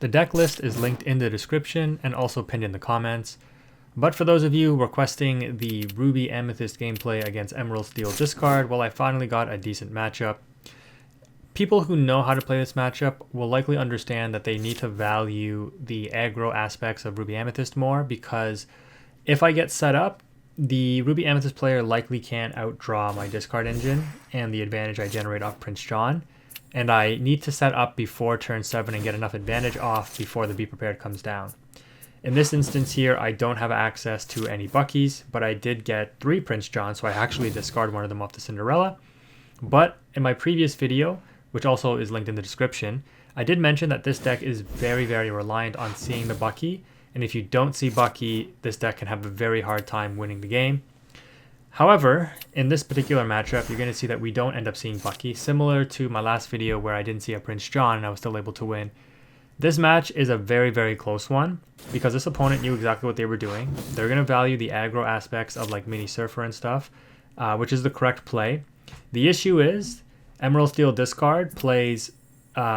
The deck list is linked in the description and also pinned in the comments. But for those of you requesting the Ruby Amethyst gameplay against Emerald Steel discard, well, I finally got a decent matchup. People who know how to play this matchup will likely understand that they need to value the aggro aspects of Ruby Amethyst more, because if I get set up, the Ruby Amethyst player likely can't outdraw my discard engine and the advantage I generate off Prince John, and I need to set up before turn 7 and get enough advantage off before the Be Prepared comes down. In this instance here, I don't have access to any Buckies, but I did get 3 Prince Johns, so I actually discard one of them off the Cinderella. But in my previous video, which also is linked in the description, I did mention that this deck is very, very reliant on seeing the Bucky, and if you don't see Bucky, this deck can have a very hard time winning the game. However, in this particular matchup, you're going to see that we don't end up seeing Bucky, similar to my last video where I didn't see a Prince John and I was still able to win. This match is a very, very close one, because this opponent knew exactly what they were doing. They're going to value the aggro aspects of like Mini Surfer and stuff, which is the correct play. The issue is, Emerald Steel discard plays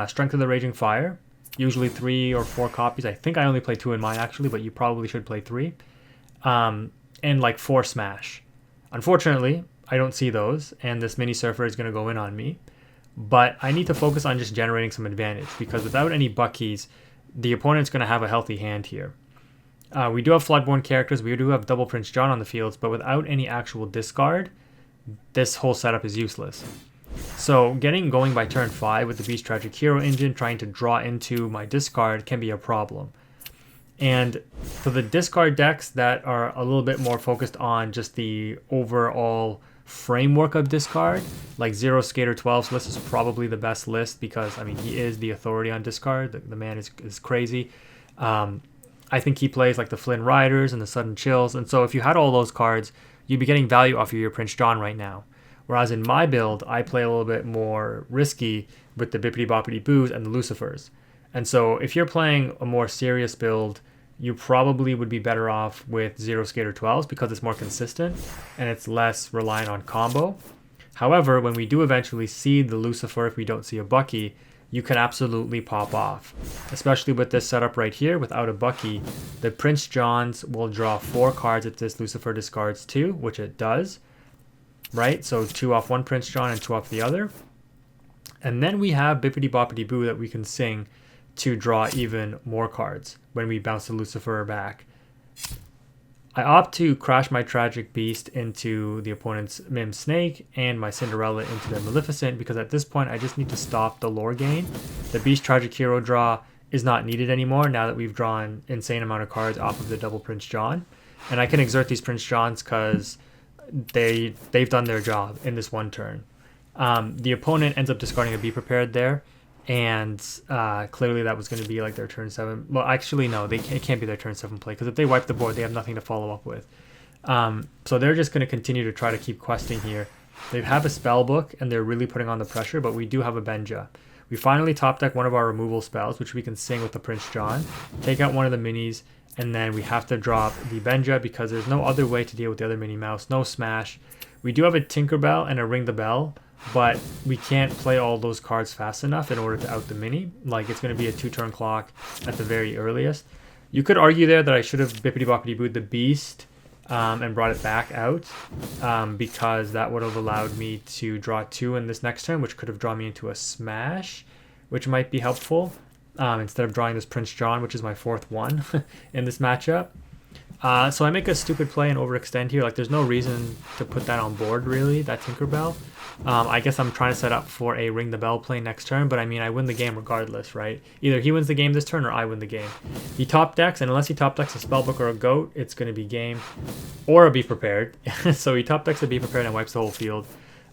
Strength of the Raging Fire, usually 3 or 4 copies. I think I only play 2 in mine actually, but you probably should play 3. And like 4 Smash. Unfortunately, I don't see those, and this Mini Surfer is going to go in on me. But I need to focus on just generating some advantage, because without any Buckies, the opponent's going to have a healthy hand here. We do have FLOODBORN characters, we do have double Prince John on the fields, but without any actual discard, this whole setup is useless. So getting going by turn 5 with the Beast Tragic Hero engine, trying to draw into my discard, can be a problem. And for the discard decks that are a little bit more focused on just the overall framework of discard, like Zero Skater 12's list is probably the best list, because I mean, he is the authority on discard. The man is crazy. I think he plays like the Flynn Riders and the Sudden Chills, and so if you had all those cards, you'd be getting value off of your Prince John right now. Whereas in my build, I play a little bit more risky with the Bippity Boppity Boos and the Lucifers. And so if you're playing a more serious build, you probably would be better off with Zero Skater 12s, because it's more consistent and it's less reliant on combo. However, when we do eventually see the Lucifer, if we don't see a Bucky, you can absolutely pop off. Especially with this setup right here, without a Bucky, the Prince Johns will draw 4 cards if this Lucifer discards 2, which it does. Right, so 2 off one Prince John and 2 off the other. And then we have Bippity Boppity Boo that we can sing to draw even more cards when we bounce the Lucifer back. I opt to crash my Tragic Beast into the opponent's Mim Snake and my Cinderella into their Maleficent, because at this point I just need to stop the lore gain. The Beast Tragic Hero draw is not needed anymore now that we've drawn insane amount of cards off of the double Prince John. And I can exert these Prince Johns because they've done their job in this one turn. The opponent ends up discarding a Be Prepared there, and clearly that was going to be like their turn 7. Well, actually no, it can't be their turn 7 play, because if they wipe the board, they have nothing to follow up with. So they're just going to continue to try to keep questing here. They have a spell book, and they're really putting on the pressure, but we do have a Benja. We finally top deck one of our removal spells, which we can sing with the Prince John, take out one of the minis, and then we have to drop the Benja, because there's no other way to deal with the other Minnie Mouse. No Smash. We do have a Tinkerbell and a Ring the Bell, but we can't play all those cards fast enough in order to out the Mini. Like, it's going to be a 2-turn clock at the very earliest. You could argue there that I should have Bippity Boppity Booed the Beast and brought it back out, because that would have allowed me to draw 2 in this next turn, which could have drawn me into a Smash, which might be helpful. Instead of drawing this Prince John, which is my 4th one in this matchup. So I make a stupid play and overextend here. Like, there's no reason to put that on board, really, that Tinkerbell. I guess I'm trying to set up for a Ring the Bell play next turn, but I mean, I win the game regardless, right? Either he wins the game this turn or I win the game. He top decks, and unless he top decks a Spellbook or a Goat, it's going to be game. Or a Be Prepared. So he top decks a Be Prepared and wipes the whole field.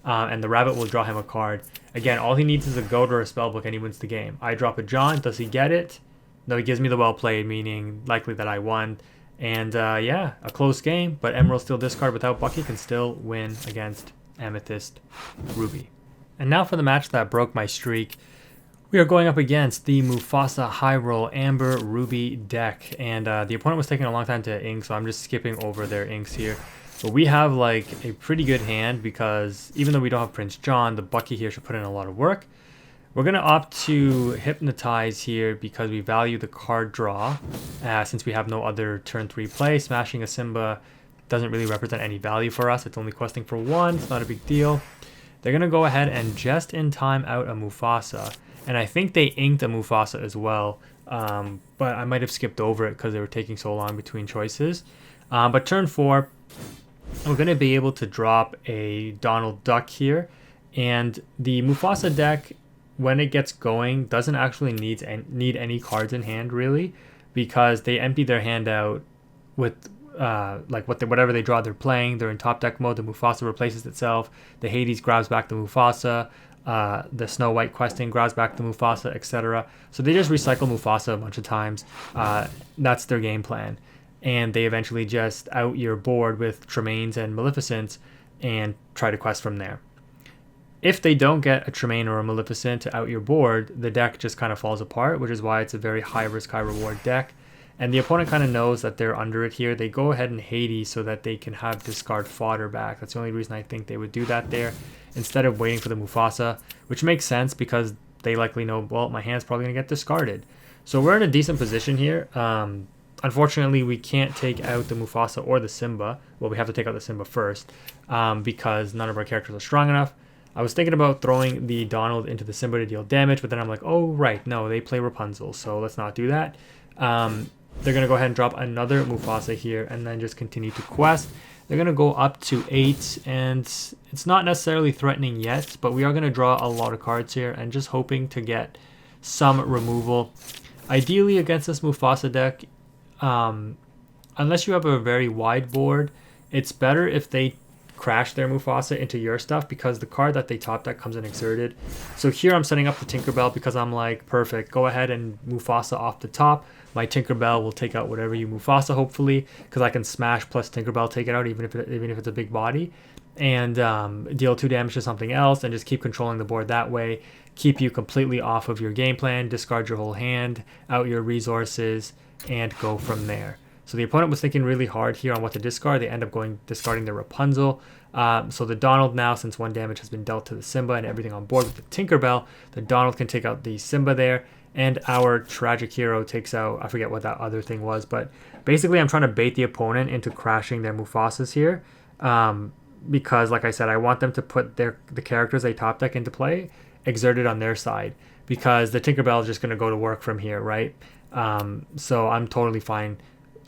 And the Rabbit will draw him a card. Again, all he needs is a Goat or a Spellbook and he wins the game. I drop a John. Does he get it? No, he gives me the well played, meaning likely that I won. And yeah, a close game, but Emerald Steel discard without Bucky can still win against Amethyst Ruby. And now for the match that broke my streak. We are going up against the Mufasa High Roll Amber Ruby deck. And the opponent was taking a long time to ink, so I'm just skipping over their inks here. But we have like a pretty good hand, because even though we don't have Prince John, the Bucky here should put in a lot of work. We're going to opt to Hypnotize here because we value the card draw. Since we have no other turn 3 play, smashing a Simba doesn't really represent any value for us. It's only questing for 1. It's not a big deal. They're going to go ahead and just in time out a Mufasa. And I think they inked a Mufasa as well. But I might have skipped over it because they were taking so long between choices. But turn 4, we're going to be able to drop a Donald Duck here. And the Mufasa deck, when it gets going, doesn't actually need any cards in hand, really. Because they empty their hand out with whatever they draw they're playing. They're in top deck mode. The Mufasa replaces itself. The Hades grabs back the Mufasa. The Snow White questing grabs back the Mufasa, etc. So they just recycle Mufasa a bunch of times. That's their game plan. And they eventually just out your board with Tremaines and Maleficents and try to quest from there. If they don't get a Tremaine or a Maleficent to out your board, the deck just kind of falls apart, which is why it's a very high risk, high reward deck. And the opponent kind of knows that they're under it here. They go ahead and Hades so that they can have discard fodder back. That's the only reason I think they would do that there, instead of waiting for the Mufasa, which makes sense because they likely know, well, my hand's probably going to get discarded. So we're in a decent position here. Unfortunately, we can't take out the Mufasa or the Simba. Well, we have to take out the Simba first because none of our characters are strong enough. I was thinking about throwing the Donald into the Simba to deal damage, but then I'm like, oh, right, no, they play Rapunzel, so let's not do that. They're going to go ahead and drop another Mufasa here and then just continue to quest. They're going to go up to 8, and it's not necessarily threatening yet, but we are going to draw a lot of cards here and just hoping to get some removal. Ideally, against this Mufasa deck, unless you have a very wide board, it's better if they crash their Mufasa into your stuff because the card that they top deck comes in exerted. So here I'm setting up the Tinkerbell because I'm like, perfect, go ahead and Mufasa off the top. My Tinkerbell will take out whatever you Mufasa, hopefully, because I can smash plus Tinkerbell, take it out even if it's a big body, and deal 2 damage to something else and just keep controlling the board that way. Keep you completely off of your game plan, discard your whole hand, out your resources, and go from there. So the opponent was thinking really hard here on what to discard. They end up discarding the Rapunzel. So the Donald now, since 1 damage has been dealt to the Simba and everything on board with the Tinkerbell, the Donald can take out the Simba there. And our tragic hero takes out, I forget what that other thing was, but basically I'm trying to bait the opponent into crashing their Mufasas here. Because, like I said, I want them to put the characters they top deck into play exerted on their side. Because the Tinkerbell is just going to go to work from here, right? So I'm totally fine.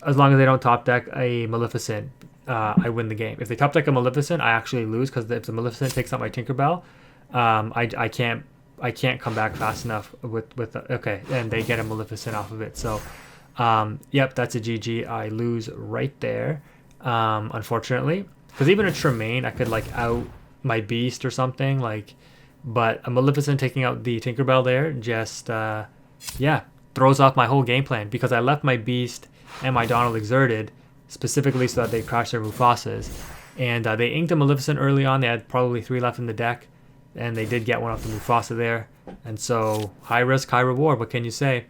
As long as they don't top deck a Maleficent, I win the game. If they top deck a Maleficent, I actually lose because if the Maleficent takes out my Tinkerbell, I can't come back fast enough okay, and they get a Maleficent off of it. So, yep, that's a GG. I lose right there, unfortunately, because even a Tremaine, I could like out my Beast or something like, but a Maleficent taking out the Tinkerbell there just, yeah, throws off my whole game plan because I left my Beast and my Donald exerted specifically so that they crash their Mufasas, and they inked a Maleficent early on. They had probably 3 left in the deck. And they did get one off the Mufasa there. And so, high risk, high reward. What can you say?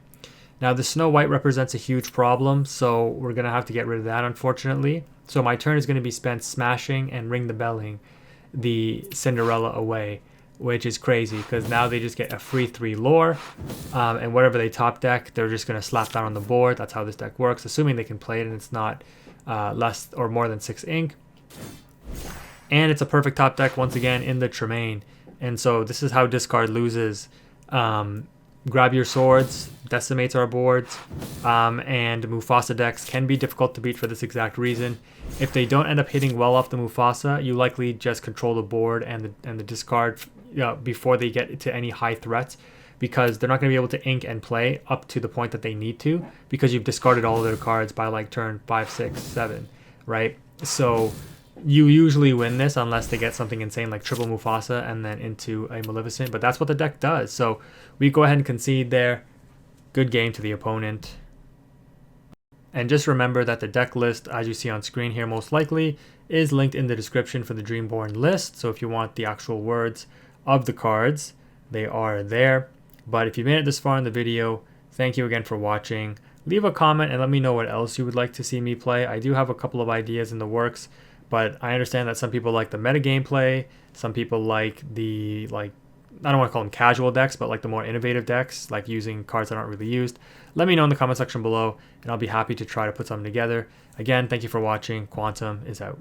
Now, the Snow White represents a huge problem. So, we're going to have to get rid of that, unfortunately. So, my turn is going to be spent smashing and ring the belling the Cinderella away. Which is crazy. Because now they just get a free 3 lore. And whatever they top deck, they're just going to slap down on the board. That's how this deck works. Assuming they can play it and it's not less or more than 6 ink. And it's a perfect top deck, once again, in the Tremaine. And so this is how discard loses. Grab your swords, decimates our boards, and Mufasa decks can be difficult to beat for this exact reason. If they don't end up hitting well off the Mufasa, you likely just control the board and the discard before they get to any high threats, because they're not going to be able to ink and play up to the point that they need to, because you've discarded all of their cards by like turn 5, 6, 7, right? So you usually win this unless they get something insane like triple Mufasa and then into a Maleficent, but that's what the deck does. So we go ahead and concede there. Good game to the opponent. And just remember that the deck list, as you see on screen here most likely, is linked in the description for the Dreamborn list. So if you want the actual words of the cards, they are there. But if you made it this far in the video, thank you again for watching. Leave a comment and let me know what else you would like to see me play. I do have a couple of ideas in the works, but I understand that some people like the meta gameplay, some people like the I don't want to call them casual decks, but like the more innovative decks, like using cards that aren't really used, let me know in the comment section below, and I'll be happy to try to put something together. Again, thank you for watching. Quantum is out.